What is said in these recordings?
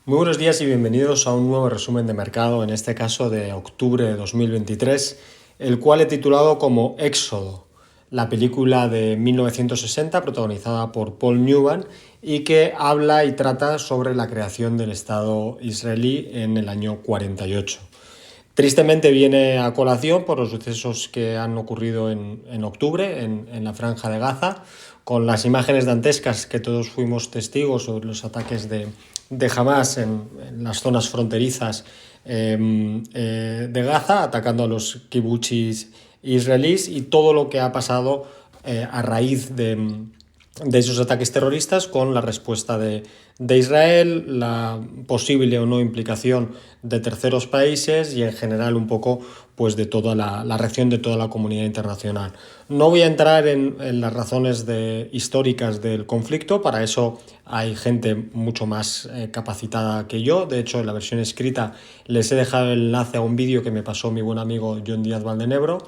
Muy buenos días y bienvenidos a un nuevo resumen de mercado, en este caso de octubre de 2023, el cual he titulado como Éxodo, la película de 1960 protagonizada por Paul Newman y que habla y trata sobre la creación del Estado israelí en el año 48. Tristemente viene a colación por los sucesos que han ocurrido en octubre en la Franja de Gaza, con las imágenes dantescas que todos fuimos testigos sobre los ataques de Hamas en las zonas fronterizas de Gaza, atacando a los kibutzis israelíes y todo lo que ha pasado a raíz de esos ataques terroristas con la respuesta de Israel, la posible o no implicación de terceros países y en general un poco pues de toda la reacción de toda la comunidad internacional. No voy a entrar en las razones históricas del conflicto, para eso hay gente mucho más capacitada que yo. De hecho, en la versión escrita les he dejado el enlace a un vídeo que me pasó mi buen amigo John Díaz Valdenebro.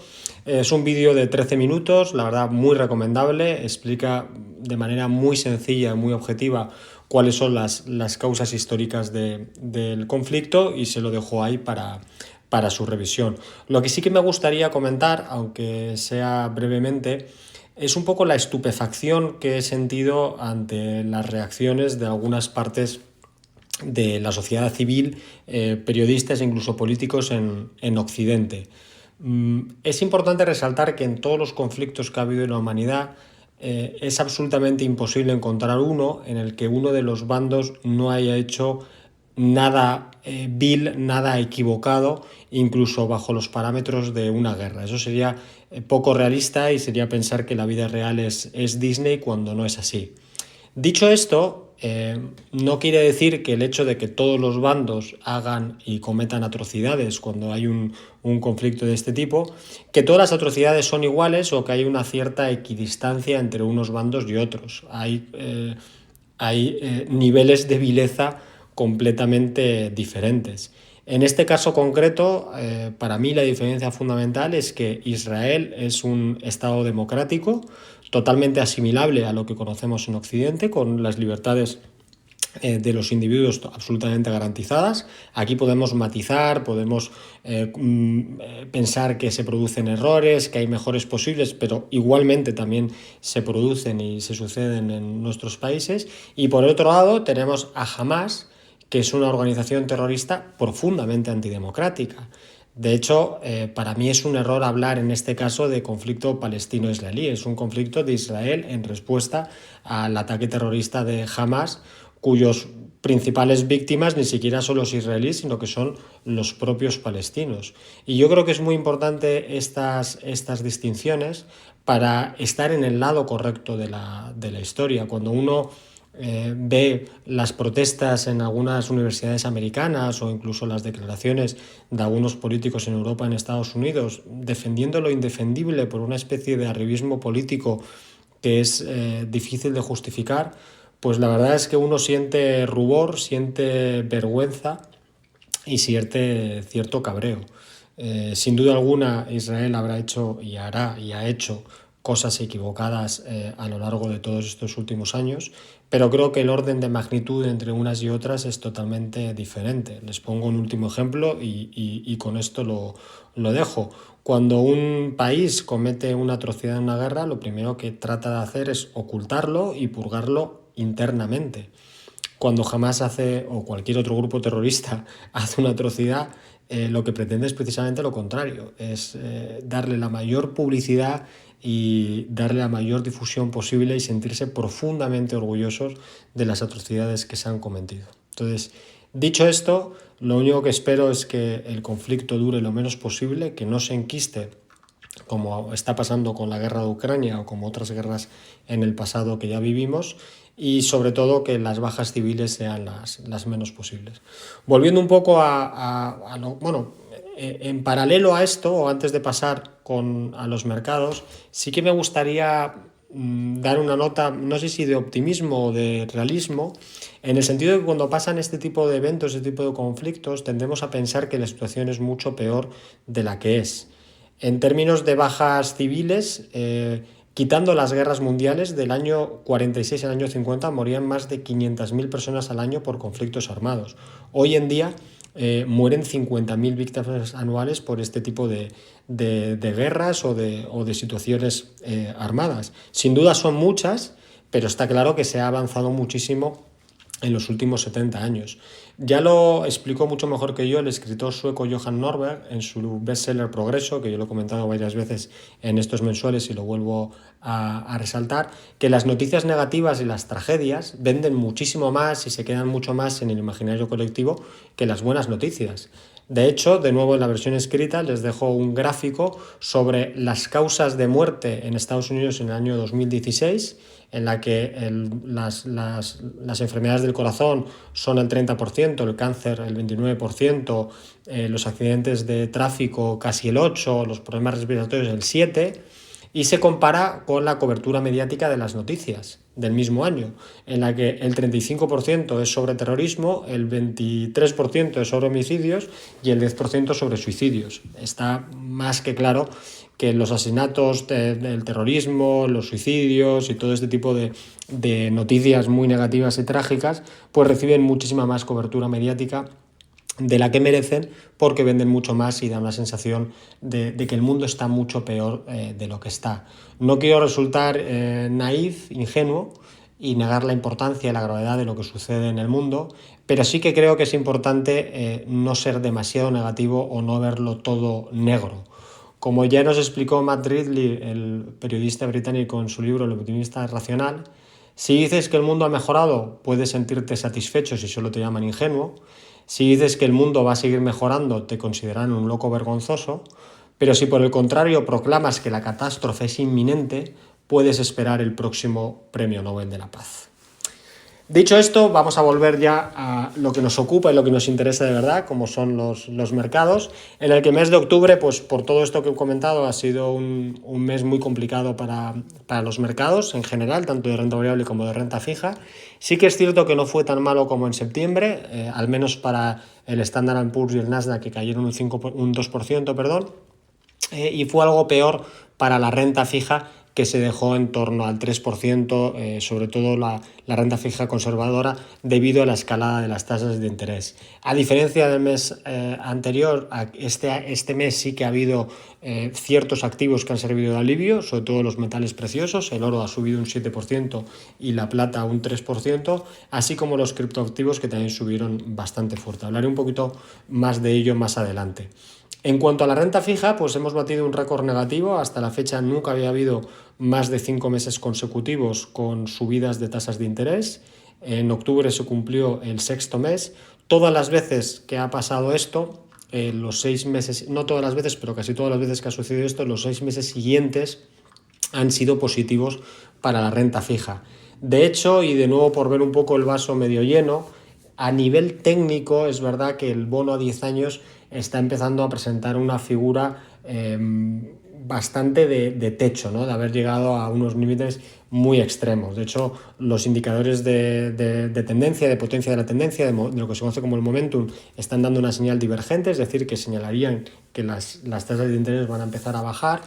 Es un vídeo de 13 minutos, la verdad muy recomendable, explica de manera muy sencilla, muy objetiva, cuáles son las causas históricas del conflicto y se lo dejo ahí para su revisión. Lo que sí que me gustaría comentar, aunque sea brevemente, es un poco la estupefacción que he sentido ante las reacciones de algunas partes de la sociedad civil, periodistas e incluso políticos en Occidente. Es importante resaltar que en todos los conflictos que ha habido en la humanidad es absolutamente imposible encontrar uno en el que uno de los bandos no haya hecho nada vil, nada equivocado, incluso bajo los parámetros de una guerra. Eso sería poco realista y sería pensar que la vida real es Disney cuando no es así. Dicho esto, no quiere decir que el hecho de que todos los bandos hagan y cometan atrocidades cuando hay un conflicto de este tipo, que todas las atrocidades son iguales o que hay una cierta equidistancia entre unos bandos y otros. Hay niveles de vileza completamente diferentes. En este caso concreto, para mí la diferencia fundamental es que Israel es un Estado democrático totalmente asimilable a lo que conocemos en Occidente, con las libertades de los individuos absolutamente garantizadas. Aquí podemos matizar, podemos pensar que se producen errores, que hay mejores posibles, pero igualmente también se producen y se suceden en nuestros países. Y por otro lado tenemos a Hamas, que es una organización terrorista profundamente antidemocrática. De hecho, para mí es un error hablar en este caso de conflicto palestino-israelí. Es un conflicto de Israel en respuesta al ataque terrorista de Hamas, cuyos principales víctimas ni siquiera son los israelíes, sino que son los propios palestinos. Y yo creo que es muy importante estas distinciones para estar en el lado correcto de la historia. Cuando uno ve las protestas en algunas universidades americanas o incluso las declaraciones de algunos políticos en Europa, en Estados Unidos, defendiendo lo indefendible por una especie de arribismo político que es difícil de justificar, pues la verdad es que uno siente rubor, siente vergüenza y siente cierto cabreo. Sin duda alguna, Israel habrá hecho y hará y ha hecho cosas equivocadas a lo largo de todos estos últimos años, pero creo que el orden de magnitud entre unas y otras es totalmente diferente. Les pongo un último ejemplo y con esto lo dejo. Cuando un país comete una atrocidad en una guerra, lo primero que trata de hacer es ocultarlo y purgarlo internamente. Cuando Hamas hace, o cualquier otro grupo terrorista hace una atrocidad, lo que pretende es precisamente lo contrario, es darle la mayor publicidad y darle la mayor difusión posible y sentirse profundamente orgullosos de las atrocidades que se han cometido. Entonces, dicho esto, lo único que espero es que el conflicto dure lo menos posible, que no se enquiste como está pasando con la guerra de Ucrania o como otras guerras en el pasado que ya vivimos, y sobre todo que las bajas civiles sean las menos posibles. Volviendo un poco a lo, bueno, en paralelo a esto, o antes de pasar a los mercados, sí que me gustaría dar una nota, no sé si de optimismo o de realismo, en el sentido de que cuando pasan este tipo de eventos, este tipo de conflictos, tendemos a pensar que la situación es mucho peor de la que es. En términos de bajas civiles, Quitando las guerras mundiales, del año 46 al año 50 morían más de 500.000 personas al año por conflictos armados. Hoy en día mueren 50.000 víctimas anuales por este tipo de guerras o de situaciones armadas. Sin duda son muchas, pero está claro que se ha avanzado muchísimo en los últimos 70 años. Ya lo explicó mucho mejor que yo el escritor sueco Johan Norberg en su bestseller Progreso, que yo lo he comentado varias veces en estos mensuales y lo vuelvo a resaltar, que las noticias negativas y las tragedias venden muchísimo más y se quedan mucho más en el imaginario colectivo que las buenas noticias. De hecho, de nuevo en la versión escrita les dejo un gráfico sobre las causas de muerte en Estados Unidos en el año 2016, en la que las enfermedades del corazón son el 30%, el cáncer el 29%, los accidentes de tráfico casi el 8%, los problemas respiratorios el 7%, y se compara con la cobertura mediática de las noticias del mismo año, en la que el 35% es sobre terrorismo, el 23% es sobre homicidios y el 10% sobre suicidios. Está más que claro que los asesinatos, el terrorismo, los suicidios y todo este tipo de noticias muy negativas y trágicas, pues reciben muchísima más cobertura mediática de la que merecen, porque venden mucho más y da una sensación de que el mundo está mucho peor de lo que está. No quiero resultar naif, ingenuo, y negar la importancia y la gravedad de lo que sucede en el mundo, pero sí que creo que es importante no ser demasiado negativo o no verlo todo negro. Como ya nos explicó Matt Ridley, el periodista británico, en su libro El optimista racional, si dices que el mundo ha mejorado, puedes sentirte satisfecho si solo te llaman ingenuo. Si dices que el mundo va a seguir mejorando, te consideran un loco vergonzoso. Pero si por el contrario proclamas que la catástrofe es inminente, puedes esperar el próximo Premio Nobel de la Paz. Dicho esto, vamos a volver ya a lo que nos ocupa y lo que nos interesa de verdad, como son los mercados, en el que el mes de octubre, pues por todo esto que he comentado, ha sido un mes muy complicado para los mercados en general, tanto de renta variable como de renta fija. Sí que es cierto que no fue tan malo como en septiembre, al menos para el Standard & Poor's y el Nasdaq, que cayeron un 2%, perdón, y fue algo peor para la renta fija, que se dejó en torno al 3%, sobre todo la renta fija conservadora, debido a la escalada de las tasas de interés. A diferencia del mes anterior, este mes sí que ha habido ciertos activos que han servido de alivio, sobre todo los metales preciosos. El oro ha subido un 7% y la plata un 3%, así como los criptoactivos, que también subieron bastante fuerte. Hablaré un poquito más de ello más adelante. En cuanto a la renta fija, pues hemos batido un récord negativo. Hasta la fecha nunca había habido más de 5 meses consecutivos con subidas de tasas de interés. En octubre se cumplió el 6º mes. Todas las veces que ha pasado esto, los 6 meses, no todas las veces, pero casi todas las veces que ha sucedido esto, los 6 meses siguientes han sido positivos para la renta fija. De hecho, y de nuevo por ver un poco el vaso medio lleno, a nivel técnico es verdad que el bono a 10 años está empezando a presentar una figura bastante de techo, ¿no? De haber llegado a unos límites muy extremos. De hecho, los indicadores de tendencia, de potencia de la tendencia, de lo que se conoce como el momentum, están dando una señal divergente, es decir, que señalarían que las tasas de interés van a empezar a bajar.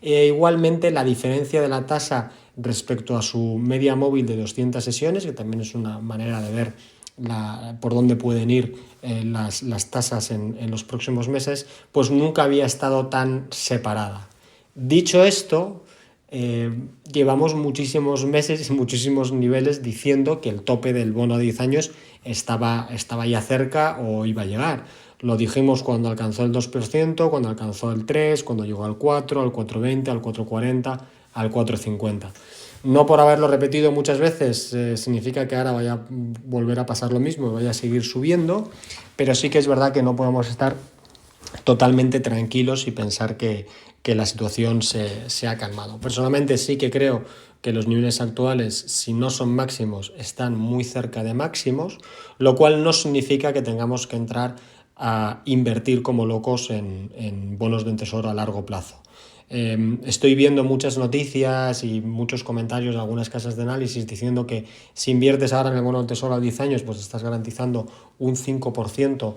Igualmente, la diferencia de la tasa respecto a su media móvil de 200 sesiones, que también es una manera de ver por dónde pueden ir las tasas en los próximos meses, pues nunca había estado tan separada. Dicho esto, llevamos muchísimos meses y muchísimos niveles diciendo que el tope del bono a 10 años estaba ya cerca o iba a llegar. Lo dijimos cuando alcanzó el 2%, cuando alcanzó el 3%, cuando llegó al 4%, al 4,20%, al 4,40%, al 4,50%. No por haberlo repetido muchas veces significa que ahora vaya a volver a pasar lo mismo, vaya a seguir subiendo, pero sí que es verdad que no podemos estar totalmente tranquilos y pensar que la situación se ha calmado. Personalmente sí que creo que los niveles actuales, si no son máximos, están muy cerca de máximos, lo cual no significa que tengamos que entrar a invertir como locos en bonos de tesoro a largo plazo. Estoy viendo muchas noticias y muchos comentarios de algunas casas de análisis diciendo que si inviertes ahora en el bono del tesoro a 10 años, pues estás garantizando un 5%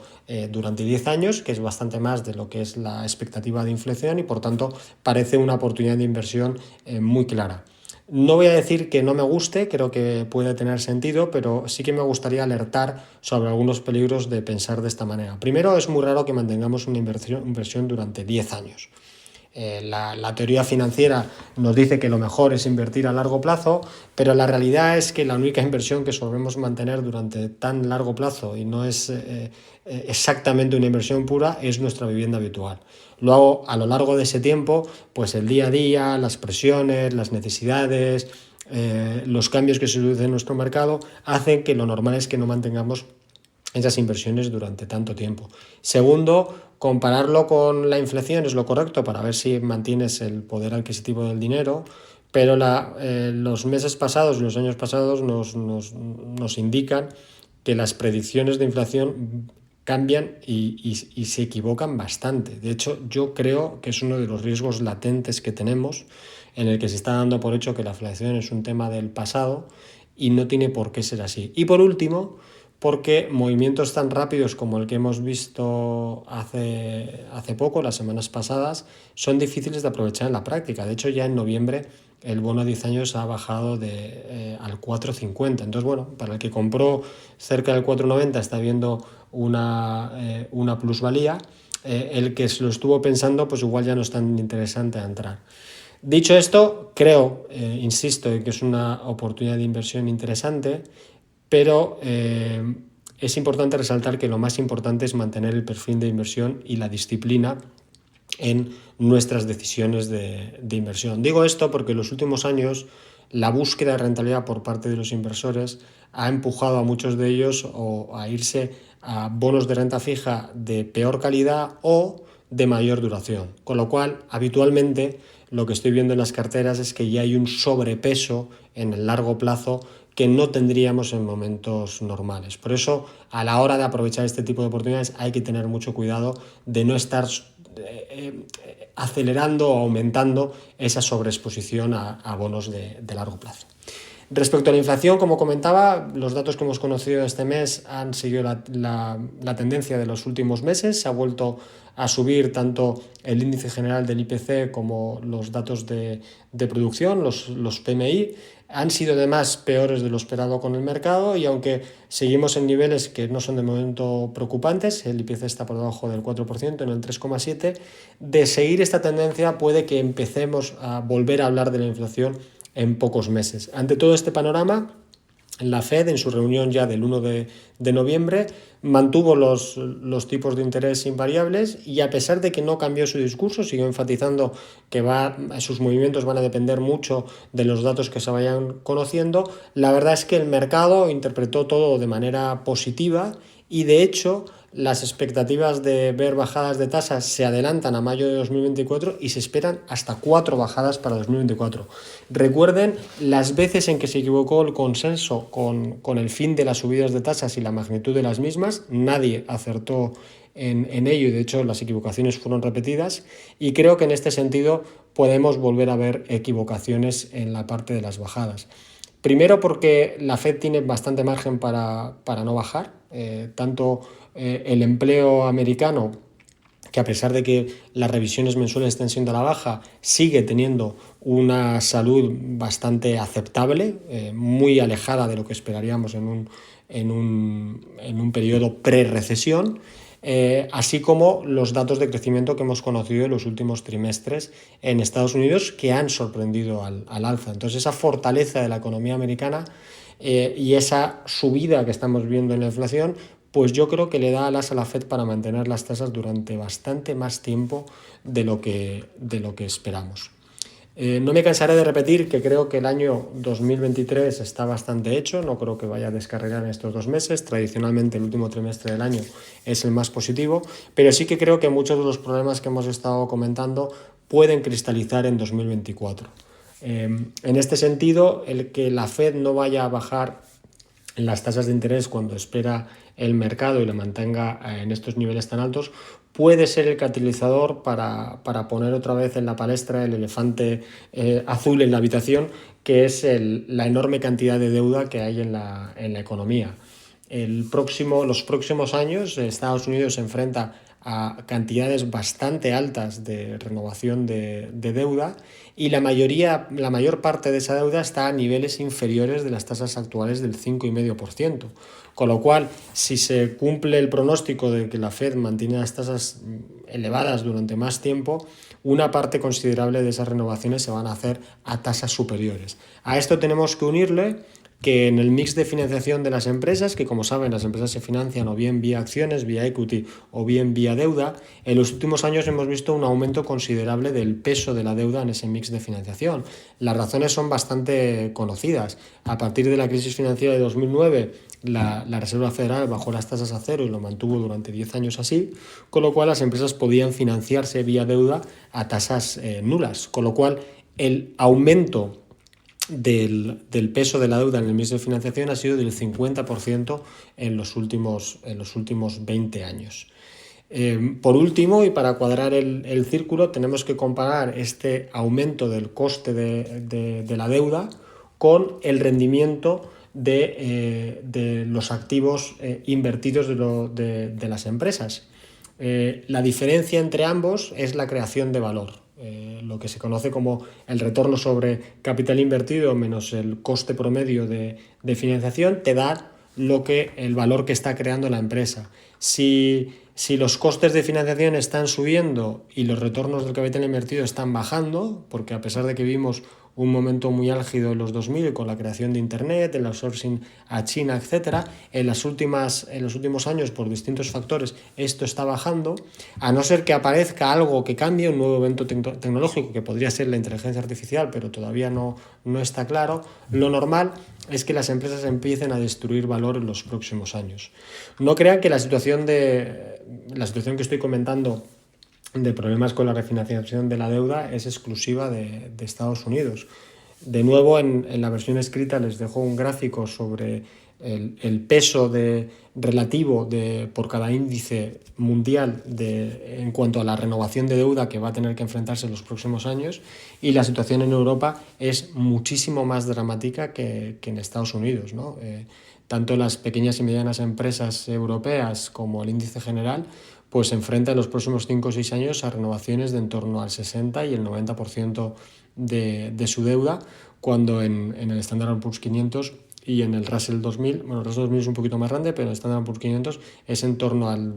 durante 10 años, que es bastante más de lo que es la expectativa de inflación y por tanto parece una oportunidad de inversión muy clara. No voy a decir que no me guste, creo que puede tener sentido, pero sí que me gustaría alertar sobre algunos peligros de pensar de esta manera. Primero, es muy raro que mantengamos una inversión durante 10 años. La teoría financiera nos dice que lo mejor es invertir a largo plazo, pero la realidad es que la única inversión que solemos mantener durante tan largo plazo y no es exactamente una inversión pura es nuestra vivienda habitual. Luego, a lo largo de ese tiempo, pues el día a día, las presiones, las necesidades, los cambios que se producen en nuestro mercado hacen que lo normal es que no mantengamos esas inversiones durante tanto tiempo. Segundo, compararlo con la inflación es lo correcto para ver si mantienes el poder adquisitivo del dinero, pero los meses pasados, los años pasados nos indican que las predicciones de inflación cambian y se equivocan bastante. De hecho, yo creo que es uno de los riesgos latentes que tenemos, en el que se está dando por hecho que la inflación es un tema del pasado y no tiene por qué ser así. Y por último, porque movimientos tan rápidos como el que hemos visto hace poco, las semanas pasadas, son difíciles de aprovechar en la práctica. De hecho, ya en noviembre el bono a 10 años ha bajado al 4,50. Entonces, bueno, para el que compró cerca del 4,90 está viendo una plusvalía. El que se lo estuvo pensando, pues igual ya no es tan interesante entrar. Dicho esto, creo, insisto, en que es una oportunidad de inversión interesante, pero es importante resaltar que lo más importante es mantener el perfil de inversión y la disciplina en nuestras decisiones de inversión. Digo esto porque en los últimos años la búsqueda de rentabilidad por parte de los inversores ha empujado a muchos de ellos a irse a bonos de renta fija de peor calidad o de mayor duración. Con lo cual, habitualmente, lo que estoy viendo en las carteras es que ya hay un sobrepeso en el largo plazo que no tendríamos en momentos normales. Por eso, a la hora de aprovechar este tipo de oportunidades, hay que tener mucho cuidado de no estar acelerando o aumentando esa sobreexposición a bonos de largo plazo. Respecto a la inflación, como comentaba, los datos que hemos conocido este mes han seguido la tendencia de los últimos meses. Se ha vuelto a subir tanto el índice general del IPC como los datos de producción, los PMI. Han sido además peores de lo esperado con el mercado y aunque seguimos en niveles que no son de momento preocupantes, el IPC está por debajo del 4%, en el 3,7%, de seguir esta tendencia puede que empecemos a volver a hablar de la inflación en pocos meses. Ante todo este panorama, la Fed, en su reunión ya del 1 de noviembre, mantuvo los tipos de interés invariables y a pesar de que no cambió su discurso, siguió enfatizando que sus movimientos van a depender mucho de los datos que se vayan conociendo. La verdad es que el mercado interpretó todo de manera positiva y de hecho las expectativas de ver bajadas de tasas se adelantan a mayo de 2024 y se esperan hasta 4 bajadas para 2024. Recuerden las veces en que se equivocó el consenso con el fin de las subidas de tasas y la magnitud de las mismas. Nadie acertó en ello y de hecho las equivocaciones fueron repetidas y creo que en este sentido podemos volver a ver equivocaciones en la parte de las bajadas. Primero porque la Fed tiene bastante margen para no bajar, tanto el empleo americano, que a pesar de que las revisiones mensuales estén siendo a la baja, sigue teniendo una salud bastante aceptable, muy alejada de lo que esperaríamos en un periodo pre-recesión, así como los datos de crecimiento que hemos conocido en los últimos trimestres en Estados Unidos que han sorprendido al alza. Entonces esa fortaleza de la economía americana y esa subida que estamos viendo en la inflación, pues yo creo que le da alas a la Fed para mantener las tasas durante bastante más tiempo de lo que esperamos. No me cansaré de repetir que creo que el año 2023 está bastante hecho, no creo que vaya a descarrilar en estos 2 meses, tradicionalmente el último trimestre del año es el más positivo, pero sí que creo que muchos de los problemas que hemos estado comentando pueden cristalizar en 2024. En este sentido, el que la Fed no vaya a bajar en las tasas de interés cuando espera el mercado y lo mantenga en estos niveles tan altos, puede ser el catalizador para poner otra vez en la palestra el elefante azul en la habitación, que es la enorme cantidad de deuda que hay en la economía. Los próximos años Estados Unidos se enfrenta a cantidades bastante altas de renovación de deuda, y la mayor parte de esa deuda está a niveles inferiores de las tasas actuales del 5,5%. Con lo cual, si se cumple el pronóstico de que la Fed mantiene las tasas elevadas durante más tiempo, una parte considerable de esas renovaciones se van a hacer a tasas superiores. A esto tenemos que unirle que en el mix de financiación de las empresas, que como saben las empresas se financian o bien vía acciones, vía equity o bien vía deuda, en los últimos años hemos visto un aumento considerable del peso de la deuda en ese mix de financiación. Las razones son bastante conocidas. A partir de la crisis financiera de 2009, la Reserva Federal bajó las tasas a cero y lo mantuvo durante 10 años así, con lo cual las empresas podían financiarse vía deuda a tasas nulas, con lo cual el aumento del peso de la deuda en el mix de financiación ha sido del 50% en los últimos 20 años. Por último, y para cuadrar el círculo, tenemos que comparar este aumento del coste de la deuda con el rendimiento de los activos invertidos de las empresas. La diferencia entre ambos es la creación de valor. Lo que se conoce como el retorno sobre capital invertido menos el coste promedio de financiación te da el valor que está creando la empresa. Si los costes de financiación están subiendo y los retornos del capital invertido están bajando, porque a pesar de que vimos un momento muy álgido en los 2000 con la creación de Internet, el outsourcing a China, etc., en los últimos años, por distintos factores, esto está bajando, a no ser que aparezca algo que cambie, un nuevo evento tecnológico, que podría ser la inteligencia artificial, pero todavía no está claro. Lo normal es que las empresas empiecen a destruir valor en los próximos años. No crean que la situación que estoy comentando de problemas con la refinanciación de la deuda es exclusiva de Estados Unidos. De nuevo, en la versión escrita les dejo un gráfico sobre el peso relativo por cada índice mundial en cuanto a la renovación de deuda que va a tener que enfrentarse en los próximos años, y la situación en Europa es muchísimo más dramática que en Estados Unidos, ¿no? Tanto las pequeñas y medianas empresas europeas como el índice general pues se enfrenta en los próximos 5 o 6 años a renovaciones de en torno al 60 y el 90% de su deuda, cuando en el Standard & Poor's 500 y en el Russell 2000, bueno, el Russell 2000 es un poquito más grande, pero en el Standard & Poor's 500 es en torno al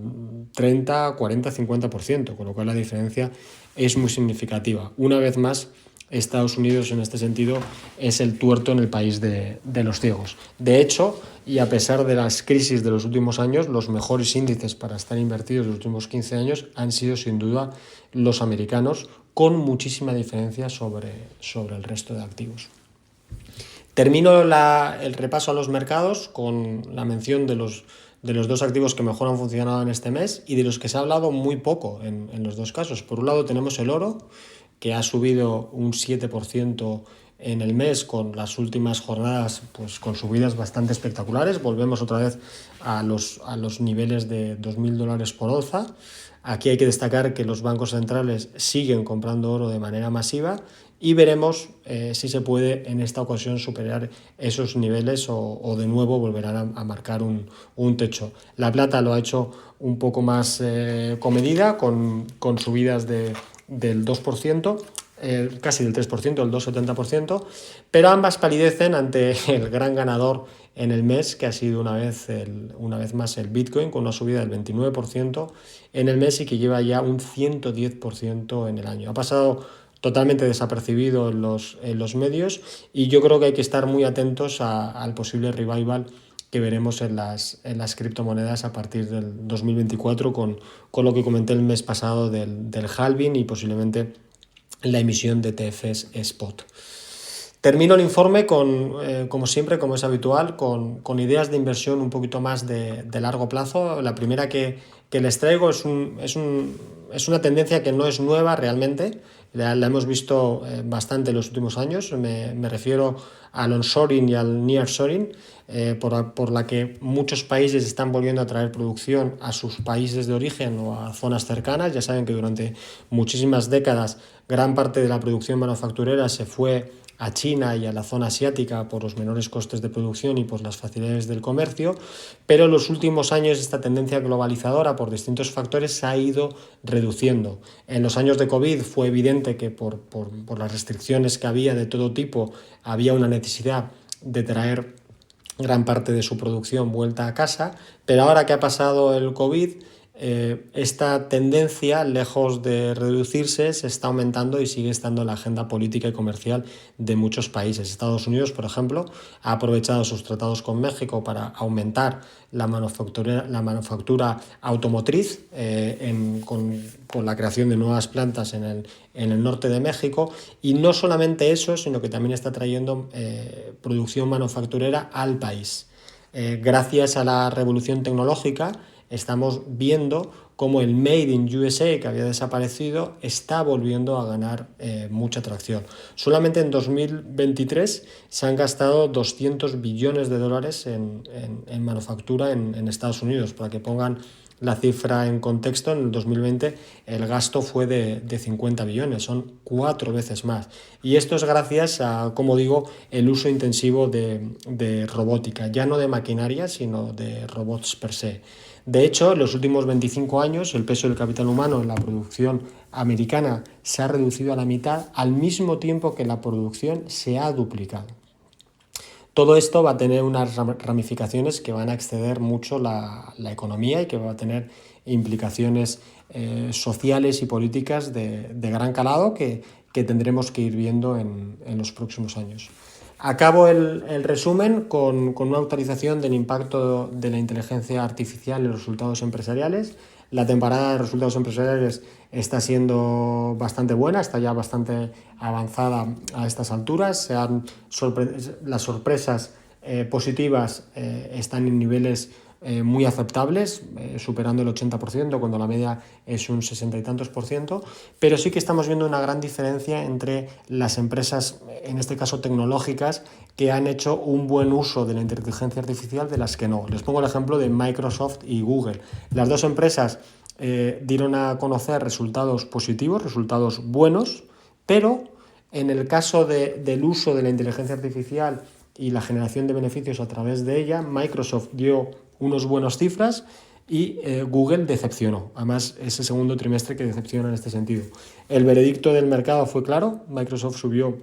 30, 40, 50%, con lo cual la diferencia es muy significativa. Una vez más, Estados Unidos en este sentido es el tuerto en el país de los ciegos. De hecho, y a pesar de las crisis de los últimos años, los mejores índices para estar invertidos en los últimos 15 años han sido sin duda los americanos, con muchísima diferencia sobre el resto de activos. Termino el repaso a los mercados con la mención de los dos activos que mejor han funcionado en este mes y de los que se ha hablado muy poco en los dos casos. Por un lado tenemos el oro, que ha subido un 7% en el mes, con las últimas jornadas pues con subidas bastante espectaculares. Volvemos otra vez a los niveles de $2.000 por onza. Aquí hay que destacar que los bancos centrales siguen comprando oro de manera masiva, y veremos si se puede en esta ocasión superar esos niveles o de nuevo volverán a marcar un techo. La plata lo ha hecho un poco más comedida, con subidas del 2%, casi del 3%, el 2,70%, pero ambas palidecen ante el gran ganador en el mes, que ha sido una vez más el Bitcoin, con una subida del 29% en el mes y que lleva ya un 110% en el año. Ha pasado totalmente desapercibido en los medios, y yo creo que hay que estar muy atentos al posible revival que veremos en las criptomonedas a partir del 2024 con lo que comenté el mes pasado del halving y posiblemente la emisión de ETFs spot. Termino el informe como siempre, como es habitual, con ideas de inversión un poquito más de largo plazo. La primera que les traigo es una tendencia que no es nueva realmente. la hemos visto bastante en los últimos años. Me refiero al onshoring y al nearshoring, por la que muchos países están volviendo a traer producción a sus países de origen o a zonas cercanas. Ya saben que durante muchísimas décadas gran parte de la producción manufacturera se fue a China y a la zona asiática por los menores costes de producción y por las facilidades del comercio, pero en los últimos años esta tendencia globalizadora por distintos factores se ha ido reduciendo. En los años de COVID fue evidente que por las restricciones que había de todo tipo había una necesidad de traer gran parte de su producción vuelta a casa, pero ahora que ha pasado el COVID, esta tendencia, lejos de reducirse, se está aumentando y sigue estando en la agenda política y comercial de muchos países. Estados Unidos, por ejemplo, ha aprovechado sus tratados con México para aumentar la manufactura automotriz con la creación de nuevas plantas en el norte de México, y no solamente eso, sino que también está trayendo producción manufacturera al país. Gracias a la revolución tecnológica, estamos viendo cómo el Made in USA, que había desaparecido, está volviendo a ganar mucha atracción. Solamente en 2023 se han gastado 200 billones de dólares en manufactura en Estados Unidos. Para que pongan la cifra en contexto, en el 2020 el gasto fue de 50 billones, son 4 veces más. Y esto es gracias a, como digo, el uso intensivo de robótica, ya no de maquinaria, sino de robots per se. De hecho, en los últimos 25 años el peso del capital humano en la producción americana se ha reducido a la mitad, al mismo tiempo que la producción se ha duplicado. Todo esto va a tener unas ramificaciones que van a exceder mucho la economía y que va a tener implicaciones sociales y políticas de gran calado que tendremos que ir viendo en los próximos años. Acabo el resumen con una actualización del impacto de la inteligencia artificial en los resultados empresariales. La temporada de resultados empresariales está siendo bastante buena, está ya bastante avanzada a estas alturas. Las sorpresas positivas están en niveles muy aceptables, superando el 80%, cuando la media es un 60 y tantos %, pero sí que estamos viendo una gran diferencia entre las empresas, en este caso tecnológicas, que han hecho un buen uso de la inteligencia artificial de las que no. Les pongo el ejemplo de Microsoft y Google. Las dos empresas dieron a conocer resultados positivos, resultados buenos, pero en el caso del uso de la inteligencia artificial y la generación de beneficios a través de ella, Microsoft dio unos buenos cifras y Google decepcionó. Además, es el segundo trimestre que decepciona en este sentido. El veredicto del mercado fue claro. Microsoft subió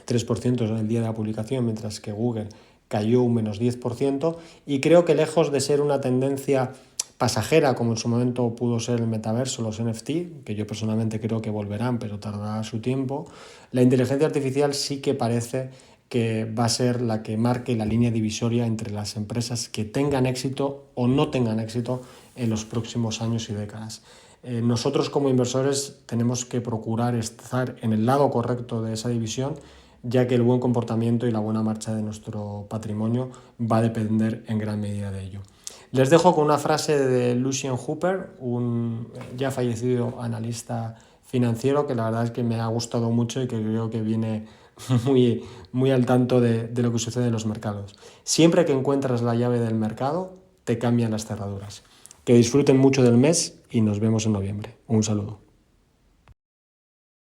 3% en el día de la publicación, mientras que Google cayó un menos 10%, y creo que lejos de ser una tendencia pasajera, como en su momento pudo ser el metaverso, los NFT, que yo personalmente creo que volverán, pero tardará su tiempo, la inteligencia artificial sí que parece que va a ser la que marque la línea divisoria entre las empresas que tengan éxito o no tengan éxito en los próximos años y décadas. Nosotros como inversores tenemos que procurar estar en el lado correcto de esa división, ya que el buen comportamiento y la buena marcha de nuestro patrimonio va a depender en gran medida de ello. Les dejo con una frase de Lucian Hooper, un ya fallecido analista financiero, que la verdad es que me ha gustado mucho y que creo que viene muy al tanto de lo que sucede en los mercados. Siempre que encuentras la llave del mercado, te cambian las cerraduras. Que disfruten mucho del mes y nos vemos en noviembre. Un saludo.